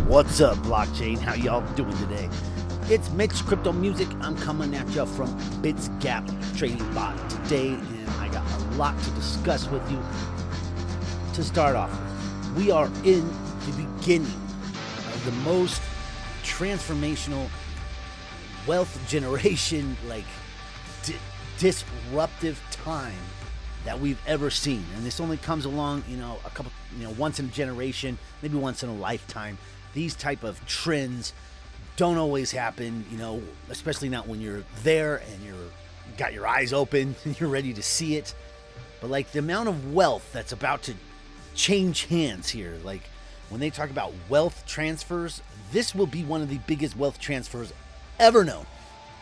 What's up, blockchain? How y'all doing today? It's Mitch Crypto Music. I'm coming at you from Bitsgap Trading Bot today, and I got a lot to discuss with you. To start off with, we are in the beginning of the most transformational wealth generation, disruptive time that we've ever seen. And this only comes along, once in a generation, maybe once in a lifetime. These type of trends don't always happen, especially not when you're there and you got your eyes open and you're ready to see it. But the amount of wealth that's about to change hands here, when they talk about wealth transfers, this will be one of the biggest wealth transfers ever known.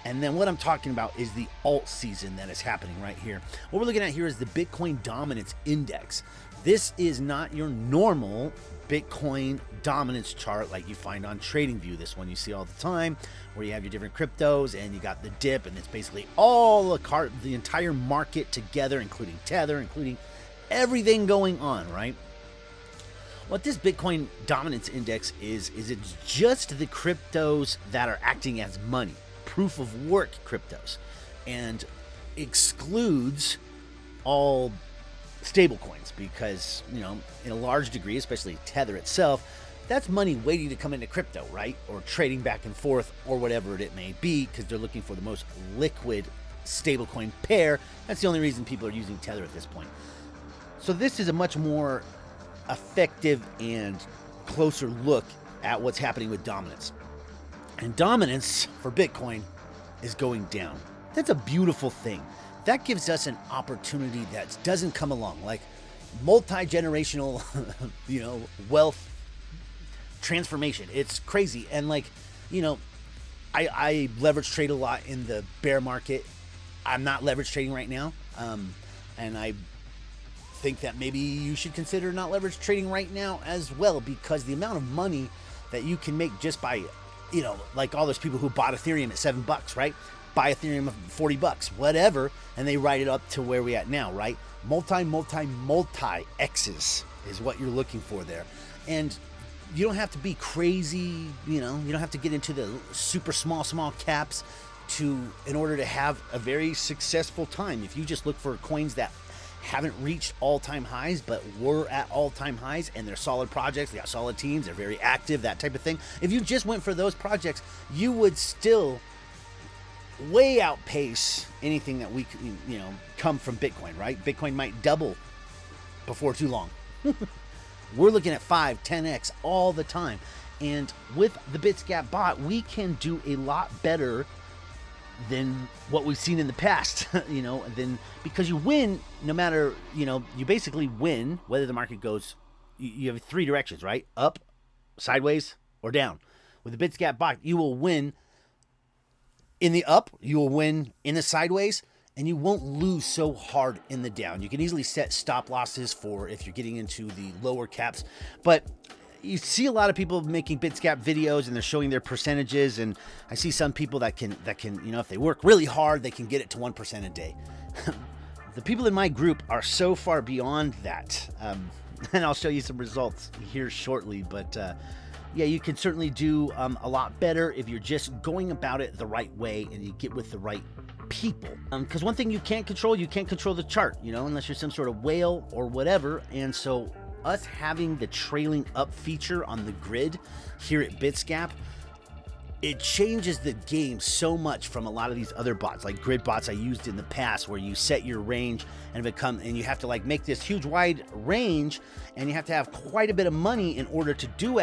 And then what I'm talking about is the alt season that is happening right here. What we're looking at here is the Bitcoin Dominance Index. This is not your normal Bitcoin dominance chart like you find on TradingView. This one you see all the time, where you have your different cryptos and you got the dip, and it's basically all the entire market together, including Tether, including everything going on, right? What this Bitcoin Dominance Index is it's just the cryptos that are acting as money, proof of work cryptos, and excludes all stable coins, because in a large degree, especially Tether itself, that's money waiting to come into crypto, right? Or trading back and forth, or whatever it may be, because they're looking for the most liquid stablecoin pair. That's the only reason people are using Tether at this point. So this is a much more effective and closer look at what's happening with dominance. And dominance for Bitcoin is going down. That's a beautiful thing. That gives us an opportunity that doesn't come along, like multi-generational, wealth transformation. It's crazy. And I leverage trade a lot in the bear market. I'm not leverage trading right now. And I think that maybe you should consider not leverage trading right now as well, because the amount of money that you can make just by, all those people who bought Ethereum at $7, right? Buy Ethereum for $40, whatever, and they write it up to where we at now, right? Multi X's is what you're looking for there. And you don't have to be crazy, you don't have to get into the super small caps in order to have a very successful time. If you just look for coins that haven't reached all-time highs but were at all-time highs, and they're solid projects, they got solid teams, they're very active, that type of thing. If you just went for those projects, you would still way outpace anything that we come from Bitcoin, right? Bitcoin might double before too long. We're looking at 5, 10x all the time. And with the Bitsgap bot, we can do a lot better than what we've seen in the past, because you win no matter, you basically win whether the market goes, you have 3 directions, right? Up, sideways, or down. With the Bitsgap bot, you will win in the up, you will win in the sideways, and you won't lose so hard in the down. You can easily set stop losses for if you're getting into the lower caps, but you see a lot of people making Bitsgap videos and they're showing their percentages, and I see some people that can if they work really hard, they can get it to 1% a day. The people in my group are so far beyond that, and I'll show you some results here shortly, but yeah, you can certainly do a lot better if you're just going about it the right way and you get with the right people. Because one thing you can't control the chart, unless you're some sort of whale or whatever. And so us having the trailing up feature on the grid here at Bitsgap, it changes the game so much from a lot of these other bots, like grid bots I used in the past, where you set your range and you have to make this huge wide range, and you have to have quite a bit of money in order to do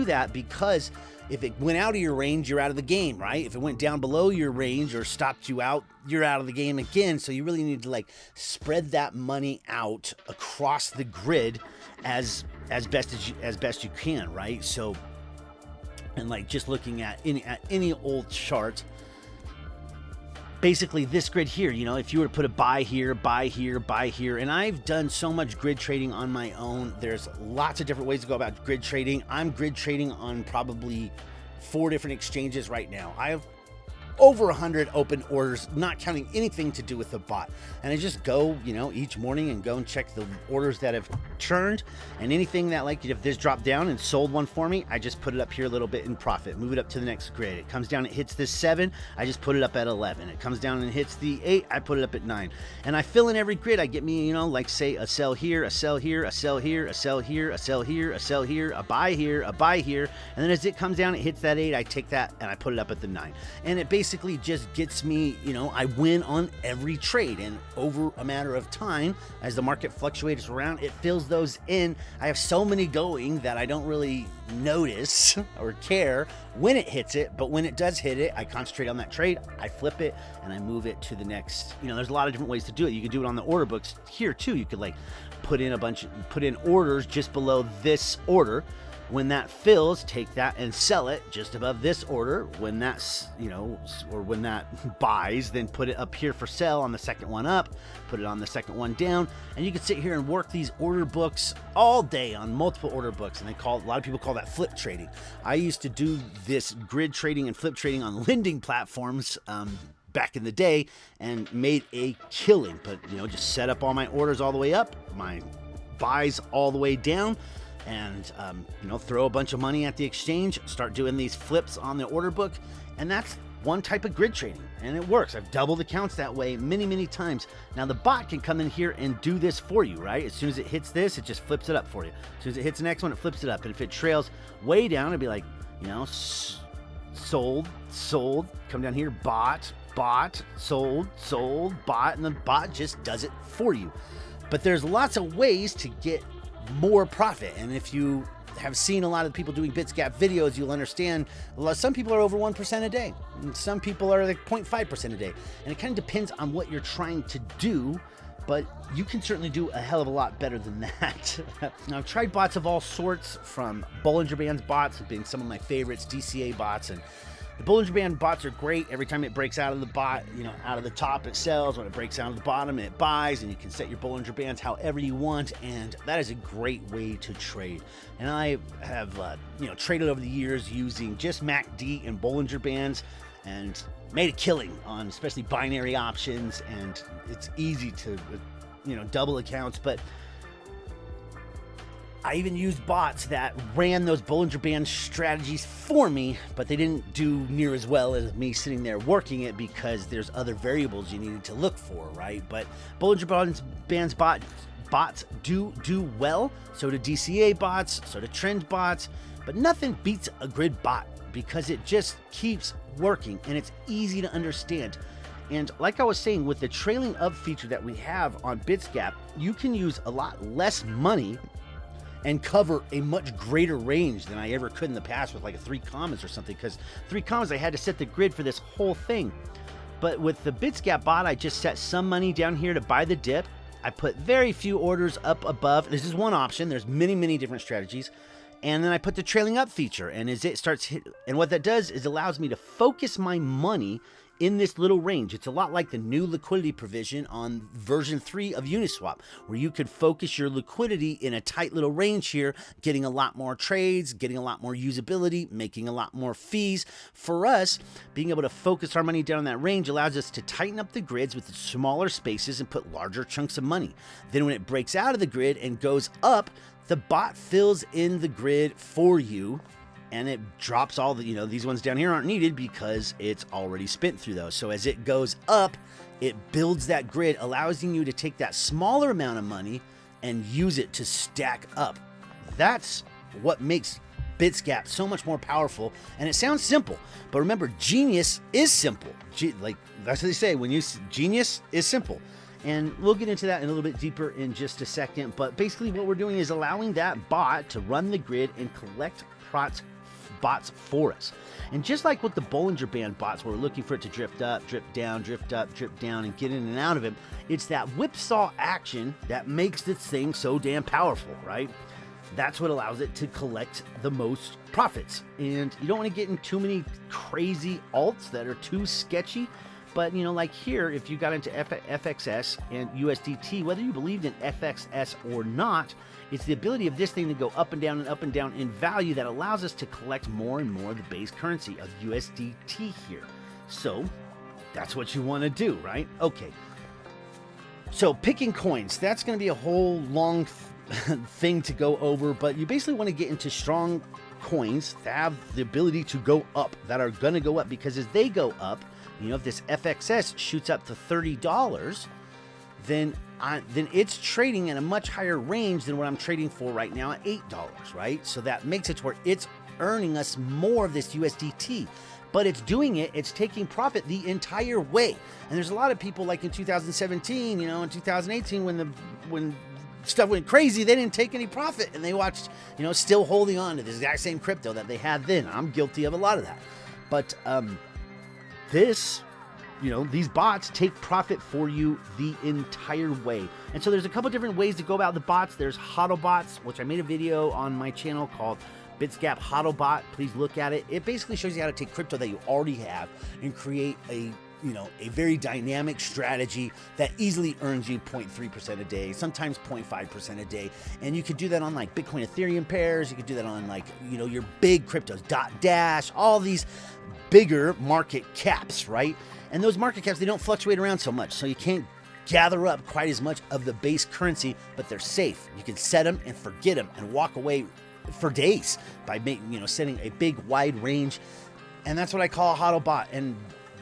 that, because if it went out of your range, you're out of the game, right? If it went down below your range or stopped you out, you're out of the game again. So you really need to spread that money out across the grid as best you can, right? So, and just looking at any old chart, basically this grid here, if you were to put a buy here, and I've done so much grid trading on my own. There's lots of different ways to go about grid trading. I'm grid trading on probably 4 different exchanges right now. I have over 100 open orders, not counting anything to do with the bot. And I just go, you know, each morning and go and check the orders that have churned, and anything that, like, if this dropped down and sold one for me, I just put it up here a little bit in profit, move it up to the next grid. It comes down, it hits this 7, I just put it up at 11. It comes down and hits the 8, I put it up at 9. And I fill in every grid. I get me, you know, like, say a sell here, a sell here, a sell here, a sell here, a sell here, a sell here, a buy here, a buy here. And then as it comes down, it hits that 8, I take that and I put it up at the 9. And it basically just gets me, you know, I win on every trade. And over a matter of time, as the market fluctuates around, it fills those in. I have so many going that I don't really notice or care when it hits it, but when it does hit it, I concentrate on that trade, I flip it, and I move it to the next. You know, there's a lot of different ways to do it. You can do it on the order books here too. You could, like, put in orders just below this order. When that fills, take that and sell it just above this order. When that's, you know, or when that buys, then put it up here for sale on the second one up, put it on the second one down. And you can sit here and work these order books all day on multiple order books. And a lot of people call that flip trading. I used to do this grid trading and flip trading on lending platforms back in the day and made a killing. But, you know, just set up all my orders all the way up, my buys all the way down, and you know, throw a bunch of money at the exchange, start doing these flips on the order book. And that's one type of grid trading, and it works. I've doubled accounts that way many times. Now the bot can come in here and do this for you, right? As soon as it hits this, it just flips it up for you. As soon as it hits the next one, it flips it up. And if it trails way down, it'd be like, you know, sold, come down here, bought, sold, bought, and the bot just does it for you. But there's lots of ways to get more profit. And if you have seen a lot of people doing Bitsgap videos, you'll understand some people are over 1% a day, and some people are like 0.5% a day. And it kind of depends on what you're trying to do, but you can certainly do a hell of a lot better than that. Now, I've tried bots of all sorts, from Bollinger Bands bots being some of my favorites, DCA bots, and the Bollinger Band bots are great. Every time it breaks out of the bot, you know, out of the top, it sells. When it breaks out of the bottom, it buys, and you can set your Bollinger Bands however you want, and that is a great way to trade. And I have, you know, traded over the years using just MACD and Bollinger Bands, and made a killing on especially binary options, and it's easy to, you know, double accounts. But I even used bots that ran those Bollinger Band strategies for me, but they didn't do near as well as me sitting there working it, because there's other variables you needed to look for, right? But Bollinger Bands bots do well. So do DCA bots, so do trend bots, but nothing beats a grid bot, because it just keeps working and it's easy to understand. And like I was saying, with the trailing up feature that we have on Bitsgap, you can use a lot less money and cover a much greater range than I ever could in the past with like a 3 commas or something, because 3 commas, I had to set the grid for this whole thing. But with the Bitsgap bot, I just set some money down here to buy the dip. I put very few orders up above. This is one option. There's many different strategies. And then I put the trailing up feature, and as it starts and what that does is allows me to focus my money in this little range. It's a lot like the new liquidity provision on version 3 of Uniswap, where you could focus your liquidity in a tight little range here, getting a lot more trades, getting a lot more usability, making a lot more fees. For us, being able to focus our money down in that range allows us to tighten up the grids with the smaller spaces and put larger chunks of money. Then when it breaks out of the grid and goes up, the bot fills in the grid for you, and it drops all the, you know, these ones down here aren't needed because it's already spent through those. So as it goes up, it builds that grid, allowing you to take that smaller amount of money and use it to stack up. That's what makes Bitsgap so much more powerful. And it sounds simple, but remember, genius is simple. Like that's what they say, when you genius is simple. And we'll get into that in a little bit deeper in just a second. But basically what we're doing is allowing that bot to run the grid and collect bots for us. And just like with the Bollinger Band bots, where we're looking for it to drift up, drip down, drift up, drip down, and get in and out of it, it's that whipsaw action that makes this thing so damn powerful, right? That's what allows it to collect the most profits. And you don't want to get in too many crazy alts that are too sketchy. But, you know, like here, if you got into FXS and USDT, whether you believed in FXS or not, it's the ability of this thing to go up and down in value that allows us to collect more and more of the base currency of USDT here. So that's what you want to do, right? Okay. So picking coins, that's going to be a whole long thing to go over, but you basically want to get into strong coins that have the ability to go up, that are going to go up, because as they go up, if this FXS shoots up to $30, then it's trading in a much higher range than what I'm trading for right now at $8, right? So that makes it to where it's earning us more of this USDT. But it's doing it, it's taking profit the entire way. And there's a lot of people like in 2017, in 2018, when stuff went crazy, they didn't take any profit and they watched, still holding on to the exact same crypto that they had then. I'm guilty of a lot of that. But these bots take profit for you the entire way. And so there's a couple different ways to go about the bots. There's HODL bots, which I made a video on my channel called Bitsgap HODL bot. Please look at it. It basically shows you how to take crypto that you already have and create a very dynamic strategy that easily earns you 0.3% a day, sometimes 0.5% a day. And you could do that on like Bitcoin Ethereum pairs. You could do that on like, your big cryptos, Dash, all these bigger market caps, right? And those market caps, they don't fluctuate around so much. So you can't gather up quite as much of the base currency, but they're safe. You can set them and forget them and walk away for days by making, setting a big wide range. And that's what I call a HODL bot. And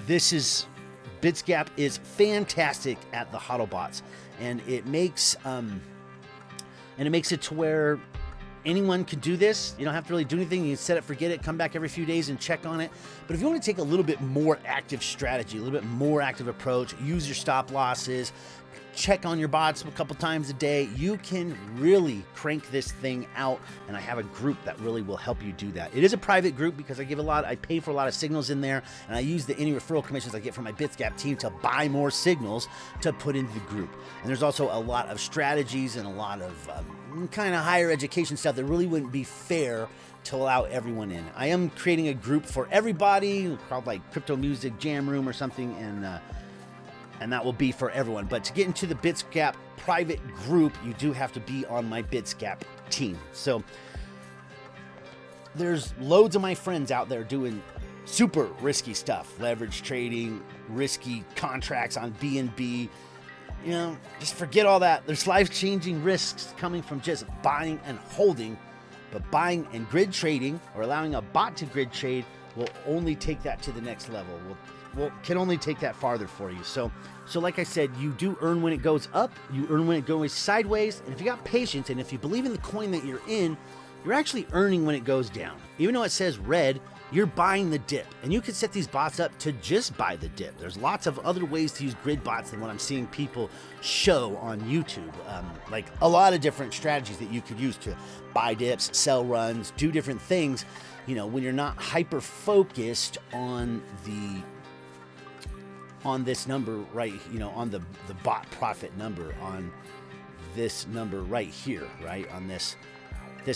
Bitsgap is fantastic at the HODL bots. And it makes it to where anyone can do this. You don't have to really do anything. You can set it, forget it, come back every few days and check on it. But if you want to take a little bit more active strategy, a little bit more active approach, use your stop losses, check on your bots a couple times a day, you can really crank this thing out. And I have a group that really will help you do that. It is a private group because I pay for a lot of signals in there, and I use any referral commissions I get from my Bitsgap team to buy more signals to put into the group. And there's also a lot of strategies and a lot of kind of higher education stuff that really wouldn't be fair to allow everyone in. I am creating a group for everybody called like Crypto Music Jam Room or something, and that will be for everyone. But to get into the Bitsgap private group, you do have to be on my Bitsgap team. So there's loads of my friends out there doing super risky stuff, leverage trading, risky contracts on BNB. Just forget all that. There's life-changing risks coming from just buying and holding, but buying and grid trading, or allowing a bot to grid trade, will only take that to the next level. Can only take that farther for you. So like I said, you do earn when it goes up, you earn when it goes sideways, and if you got patience and if you believe in the coin that you're in, you're actually earning when it goes down. Even though it says red, you're buying the dip, and you can set these bots up to just buy the dip. There's lots of other ways to use grid bots than what I'm seeing people show on YouTube. Like a lot of different strategies that you could use to buy dips, sell runs, do different things, when you're not hyper focused on this number right, on the bot profit number, on this number right here, right, on this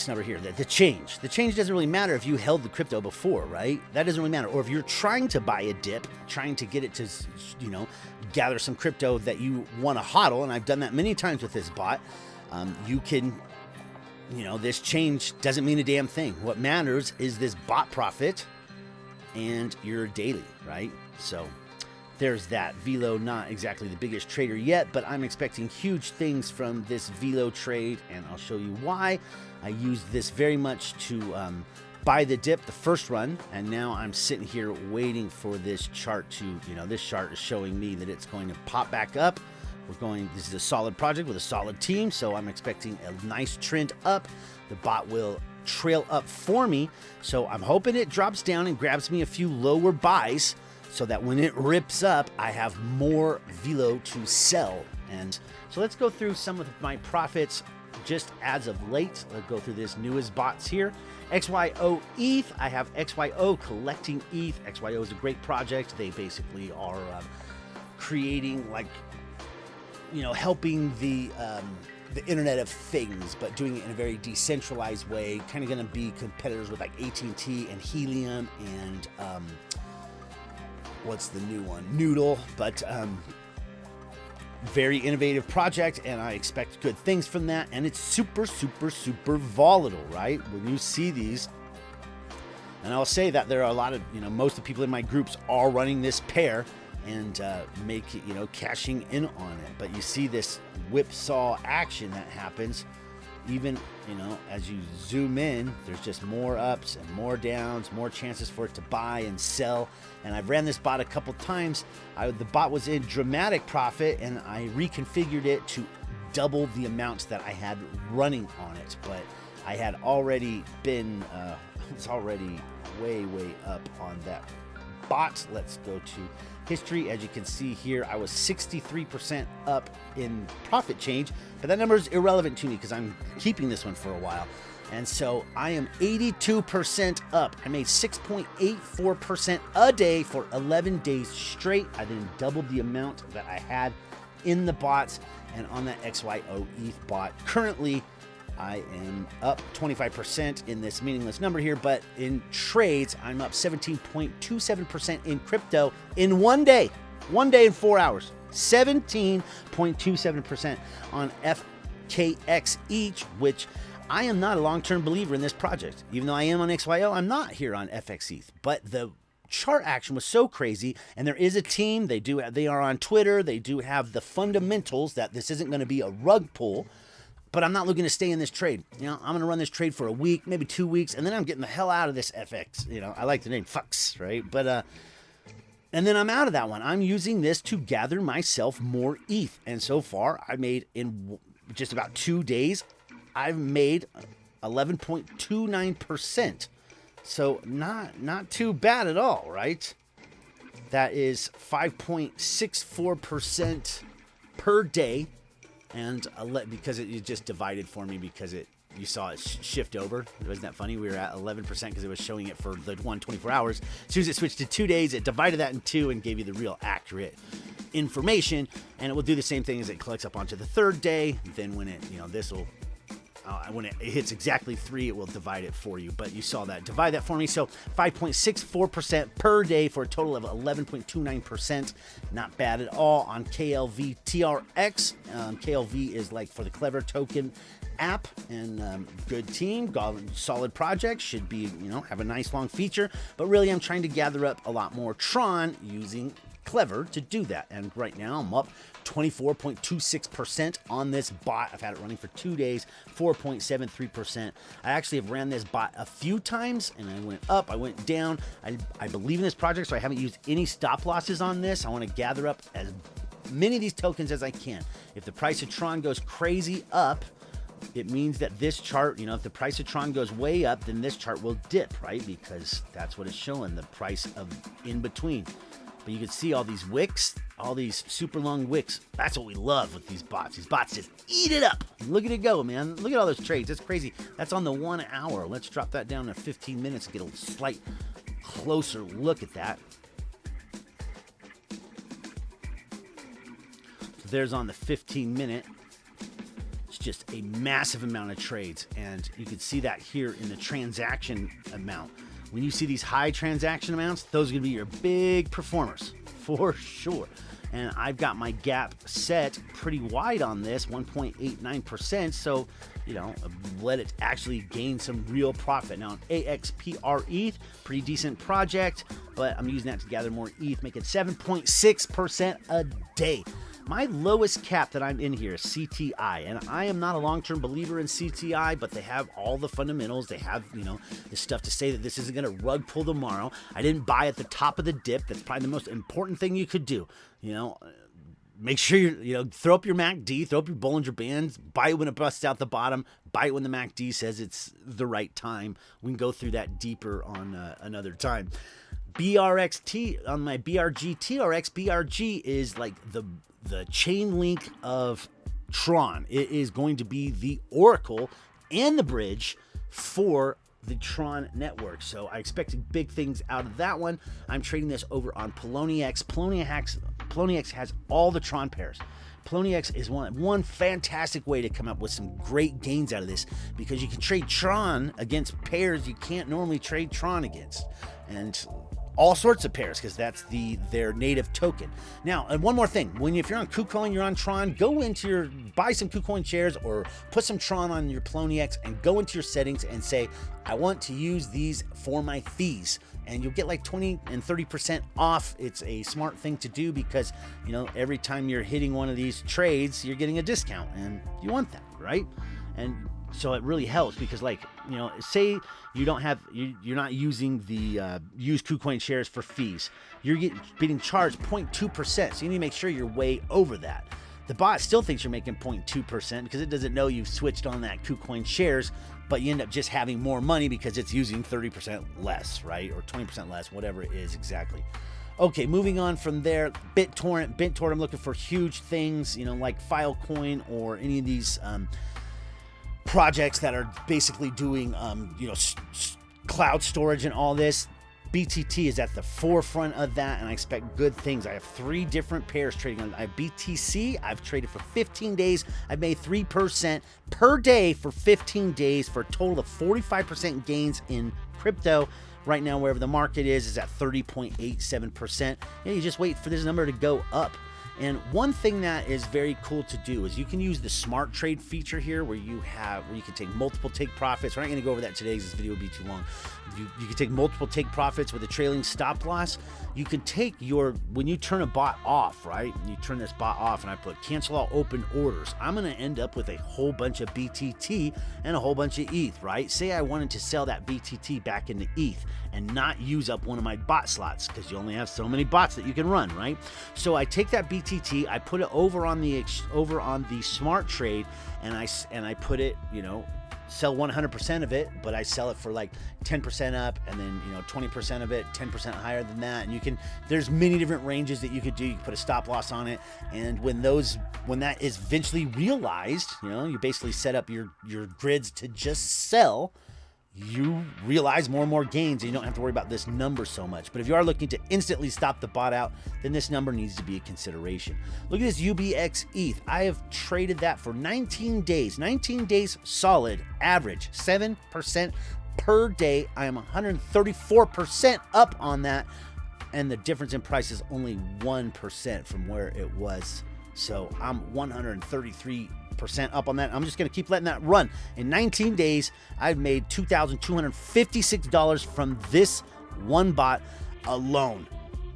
number here, the change doesn't really matter if you held the crypto before, right? That doesn't really matter. Or if you're trying to buy a dip, trying to get it to, gather some crypto that you want to hodl, and I've done that many times with this bot, you can, this change doesn't mean a damn thing. What matters is this bot profit and your daily, right? So there's that. Velo, not exactly the biggest trader yet, but I'm expecting huge things from this Velo trade, and I'll show you why. I used this very much to buy the dip the first run, and now I'm sitting here waiting for this chart to, this chart is showing me that it's going to pop back up. This is a solid project with a solid team, so I'm expecting a nice trend up. The bot will trail up for me, so I'm hoping it drops down and grabs me a few lower buys, so that when it rips up, I have more Velo to sell. And so let's go through some of my profits just as of late. Let's go through this newest bots here. XYO ETH. I have XYO collecting ETH. XYO is a great project. They basically are creating, helping the Internet of Things, but doing it in a very decentralized way. Kind of going to be competitors with like AT&T and Helium and what's the new one? Noodle. But very innovative project, and I expect good things from that. And it's super, super, super volatile, right? When you see these, And I'll say that there are a lot of, most of the people in my groups are running this pair and cashing in on it. But you see this whipsaw action that happens. Even, as you zoom in, there's just more ups and more downs, more chances for it to buy and sell. And I've ran this bot a couple times. The bot was in dramatic profit, and I reconfigured it to double the amounts that I had running on it. But I had already been, it's already way up on that bot. Let's go to history. As you can see here, I was 63% up in profit change, but that number is irrelevant to me because I'm keeping this one for a while. And so I am 82% up. I made 6.84% a day for 11 days straight. I then doubled the amount that I had in the bots and on that XYO ETH bot. Currently, I am up 25% in this meaningless number here, but in trades, I'm up 17.27% in crypto in 1 day. 1 day and 4 hours. 17.27% on FKX each, which I am not a long-term believer in this project. Even though I am on XYO, I'm not here on FXETH. But the chart action was so crazy, and there is a team. They are on Twitter. They do have the fundamentals that this isn't going to be a rug pull. But I'm not looking to stay in this trade. I'm going to run this trade for a week, maybe 2 weeks, and then I'm getting the hell out of this FX. I like the name Fucks, right? But and then I'm out of that one. I'm using this to gather myself more ETH. And so far, I made in just about 2 days, I've made 11.29%. So not too bad at all, right? That is 5.64% per day. And because it just divided for me because you saw it shift over. Wasn't that funny? We were at 11% because it was showing it for the 24 hours. As soon as it switched to 2 days, it divided that in two and gave you the real accurate information. And it will do the same thing as it collects up onto the third day. Then when it, when it hits exactly 3, it will divide it for you. But you saw that. Divide that for me. So 5.64% per day for a total of 11.29%. Not bad at all on KLV TRX. KLV is like for the Clever token app, and good team, solid project, should be, have a nice long feature. But really, I'm trying to gather up a lot more Tron using Clever to do that. And right now I'm up 24.26% on this bot. I've had it running for 2 days, 4.73%. I actually have ran this bot a few times, and I went up, I went down. I believe in this project, so I haven't used any stop losses on this. I want to gather up as many of these tokens as I can. If the price of Tron goes crazy up, it means that this chart, if the price of Tron goes way up, then this chart will dip, right? Because that's what it's showing, the price of in between. But you can see all these wicks, all these super long wicks. That's what we love with these bots. These bots just eat it up. Look at it go, man. Look at all those trades. That's crazy. That's on the 1 hour. Let's drop that down to 15 minutes and get a slight closer look at that. So there's on the 15-minute. It's just a massive amount of trades. And you can see that here in the transaction amount. When you see these high transaction amounts, those are going to be your big performers for sure. And I've got my gap set pretty wide on this, 1.89%. So, let it actually gain some real profit. Now, on AXPR ETH, pretty decent project, but I'm using that to gather more ETH, make it 7.6% a day. My lowest cap that I'm in here is CTI, and I am not a long-term believer in CTI, but they have all the fundamentals. They have, the stuff to say that this isn't going to rug pull tomorrow. I didn't buy at the top of the dip. That's probably the most important thing you could do. Make sure throw up your MACD, throw up your Bollinger Bands, buy it when it busts out the bottom, buy it when the MACD says it's the right time. We can go through that deeper on another time. BRXT, on my BRG TRX, BRG is like the chain link of Tron. It is going to be the oracle and the bridge for the Tron network. So I expect big things out of that one. I'm trading this over on PoloniX. PoloniX has all the Tron pairs. PoloniX is one fantastic way to come up with some great gains out of this, because you can trade Tron against pairs you can't normally trade Tron against. And all sorts of pairs because that's their native token. Now, and one more thing, if you're on KuCoin, you're on Tron, buy some KuCoin shares or put some Tron on your KoinEx and go into your settings and say, I want to use these for my fees. And you'll get like 20 and 30% off. It's a smart thing to do because, every time you're hitting one of these trades, you're getting a discount and you want that, right? And so it really helps because, say you don't have, you're not using the use KuCoin shares for fees. You're getting charged 0.2%. So you need to make sure you're way over that. The bot still thinks you're making 0.2% because it doesn't know you've switched on that KuCoin shares, but you end up just having more money because it's using 30% less, right? Or 20% less, whatever it is exactly. Okay, moving on from there, BitTorrent, I'm looking for huge things, like Filecoin or any of these projects that are basically doing, cloud storage and all this. BTT is at the forefront of that, and I expect good things. I have 3 different pairs trading on. I have BTC. I've traded for 15 days. I've made 3% per day for 15 days for a total of 45% gains in crypto. Right now, wherever the market is at 30.87%. You just wait for this number to go up. And one thing that is very cool to do is you can use the smart trade feature here where you can take multiple take profits. We're not going to go over that today because this video would be too long. You can take multiple take profits with a trailing stop loss. You can take when you turn a bot off, right? You turn this bot off and I put cancel all open orders. I'm going to end up with a whole bunch of BTT and a whole bunch of ETH, right? Say I wanted to sell that BTT back into ETH and not use up one of my bot slots because you only have so many bots that you can run, right? So I take that BTT, I put it over on the smart trade, and I put it, sell 100% of it, but I sell it for like 10% up, and then 20% of it 10% higher than that. And there's many different ranges that you could do. You can put a stop loss on it, and when that is eventually realized, you basically set up your grids to just sell. You realize more and more gains, and you don't have to worry about this number so much. But if you are looking to instantly stop the bot out, then this number needs to be a consideration. Look at this UBX ETH. I have traded that for 19 days. 19 days solid, average 7% per day. I am 134% up on that, and the difference in price is only 1% from where it was. So I'm 133% up on that. I'm just going to keep letting that run. In 19 days, I've made $2,256 from this one bot alone.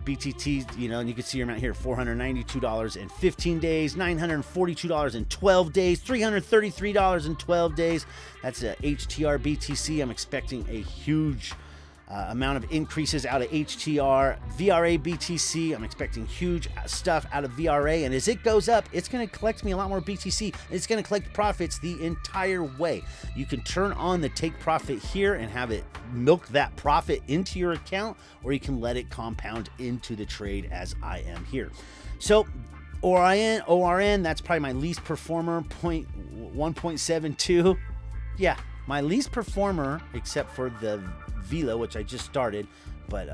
BTT, and you can see your amount here, $492 in 15 days, $942 in 12 days, $333 in 12 days. That's a HTR BTC. I'm expecting a huge amount of increases out of HTR. VRA BTC, I'm expecting huge stuff out of VRA, and as it goes up, it's going to collect me a lot more BTC. It's going to collect profits the entire way. You can turn on the take profit here and have it milk that profit into your account, or you can let it compound into the trade as I am here. So ORN, that's probably my least performer, 1.72. Yeah, my least performer, except for the Velo, which I just started, but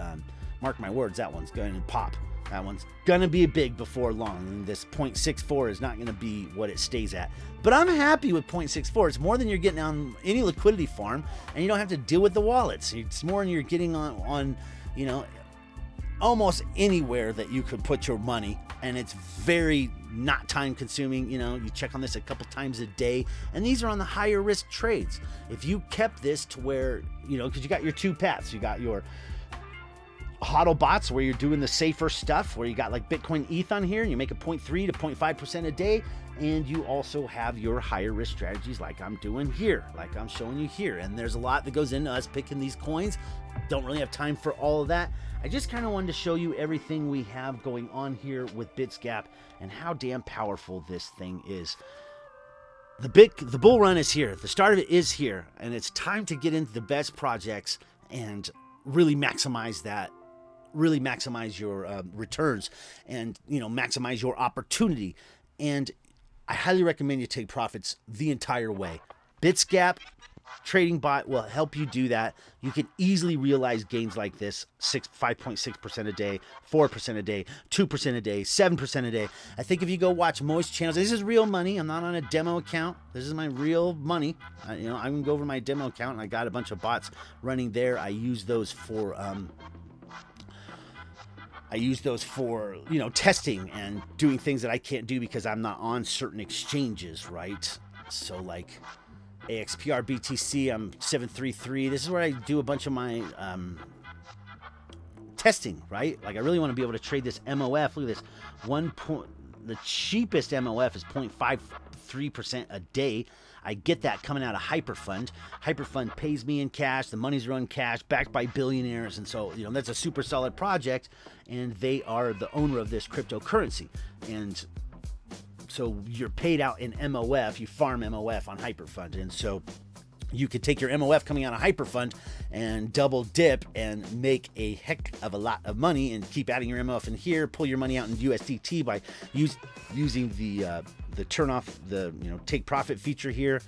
mark my words, that one's going to pop. That one's going to be big before long, and this 0.64 is not going to be what it stays at. But I'm happy with 0.64. It's more than you're getting on any liquidity farm, and you don't have to deal with the wallets. It's more than you're getting on almost anywhere that you could put your money, and it's very not time consuming. You check on this a couple times a day, and these are on the higher risk trades. If you kept this to where, because you got your 2 paths, you got your hodl bots where you're doing the safer stuff, where you got like Bitcoin ETH on here and you make a 0.3 to 0.5% a day, and you also have your higher risk strategies like I'm doing here, like I'm showing you here. And there's a lot that goes into us picking these coins. Don't really have time for all of that. I just kind of wanted to show you everything we have going on here with Bitsgap and how damn powerful this thing is. The bull run is here. The start of it is here, and it's time to get into the best projects and really maximize that. Really maximize your returns, and maximize your opportunity. And I highly recommend you take profits the entire way. Bitsgap trading bot will help you do that. You can easily realize gains like this: 5.6% a day, 4% a day, 2% a day, 7% a day. I think if you go watch most channels, this is real money. I'm not on a demo account. This is my real money. I can go over my demo account, and I got a bunch of bots running there. I use those for I use those for, testing and doing things that I can't do because I'm not on certain exchanges, right? So like AXPR BTC, I'm 733. This is where I do a bunch of my testing, right? Like I really want to be able to trade this MOF. Look at this. The cheapest MOF is 0.53% a day. I get that coming out of Hyperfund. Hyperfund pays me in cash. The money's run cash, backed by billionaires. And so, that's a super solid project. And they are the owner of this cryptocurrency. And so you're paid out in MOF. You farm MOF on Hyperfund. And so you could take your MOF coming out of Hyperfund and double dip and make a heck of a lot of money and keep adding your MOF in here, pull your money out in USDT by using the turn off the take profit feature here.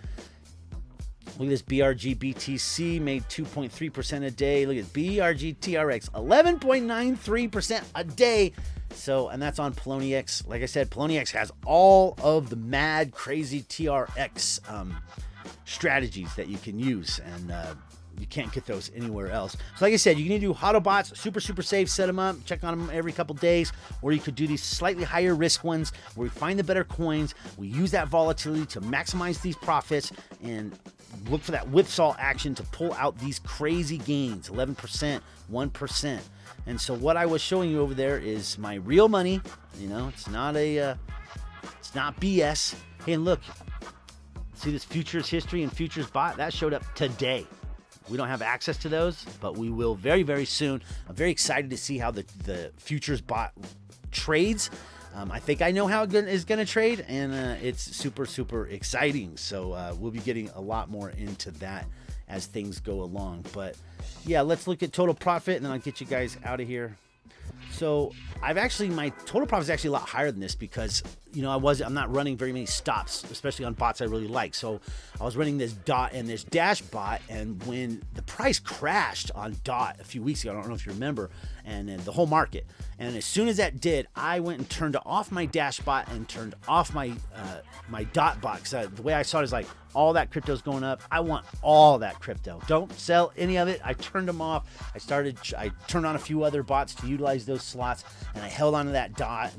Look at this BRG BTC made 2.3% a day. Look at BRG TRX 11.93% a day. So, and that's on Poloniex. Like I said, Poloniex has all of the mad crazy TRX strategies that you can use, and you can't get those anywhere else. So like I said, you can either do HODL bots, super safe, set them up, check on them every couple days, or you could do these slightly higher risk ones where we find the better coins, we use that volatility to maximize these profits and look for that whipsaw action to pull out these crazy gains, 11%, 1%. And so what I was showing you over there is my real money. It's not it's not BS. Hey, and look, see this futures history and futures bot? That showed up today. We don't have access to those, but we will very, very soon. I'm very excited to see how the futures bot trades. I think I know how it is going to trade, and it's super exciting. So we'll be getting a lot more into that as things go along. But yeah, let's look at total profit, and then I'll get you guys out of here. So my total profit is actually a lot higher than this because I'm not running very many stops, especially on bots I really like. So I was running this DOT and this Dash bot, and when the price crashed on DOT a few weeks ago, I don't know if you remember, and then the whole market, and as soon as that did, I went and turned off my Dash bot and turned off my my DOT bot, because the way I saw it is like, all that crypto's going up. I want all that crypto. Don't sell any of it. I turned them off. I turned on a few other bots to utilize those slots, and I held on to that DOT,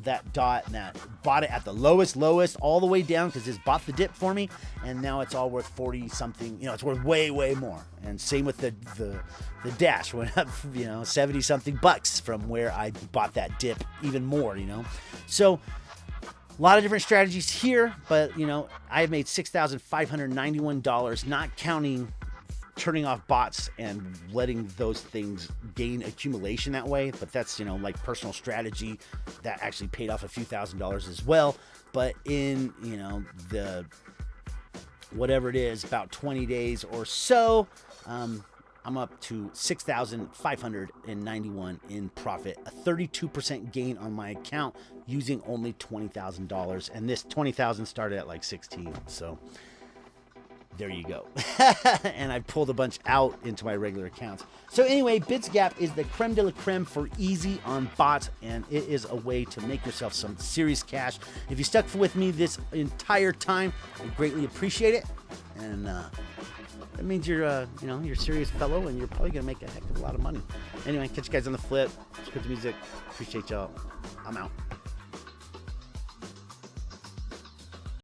and that bought it at the lowest, all the way down, because this bought the dip for me, and now it's all worth 40 something. It's worth way more. And same with the Dash, went up 70 something bucks from where I bought that dip, even more. So a lot of different strategies here, but I have made $6,591, not counting turning off bots and letting those things gain accumulation that way. But that's like personal strategy that actually paid off a few $1,000s as well. But in the whatever it is, about 20 days or so, I'm up to $6,591 in profit, a 32% gain on my account using only $20,000. And this 20,000 started at like 16. So there you go. And I pulled a bunch out into my regular accounts. So anyway, Bitsgap is the creme de la creme for easy on bots, and it is a way to make yourself some serious cash. If you stuck with me this entire time, I greatly appreciate it. And that means you're a serious fellow, and you're probably gonna make a heck of a lot of money. Anyway, catch you guys on the flip. Script music. Appreciate y'all. I'm out.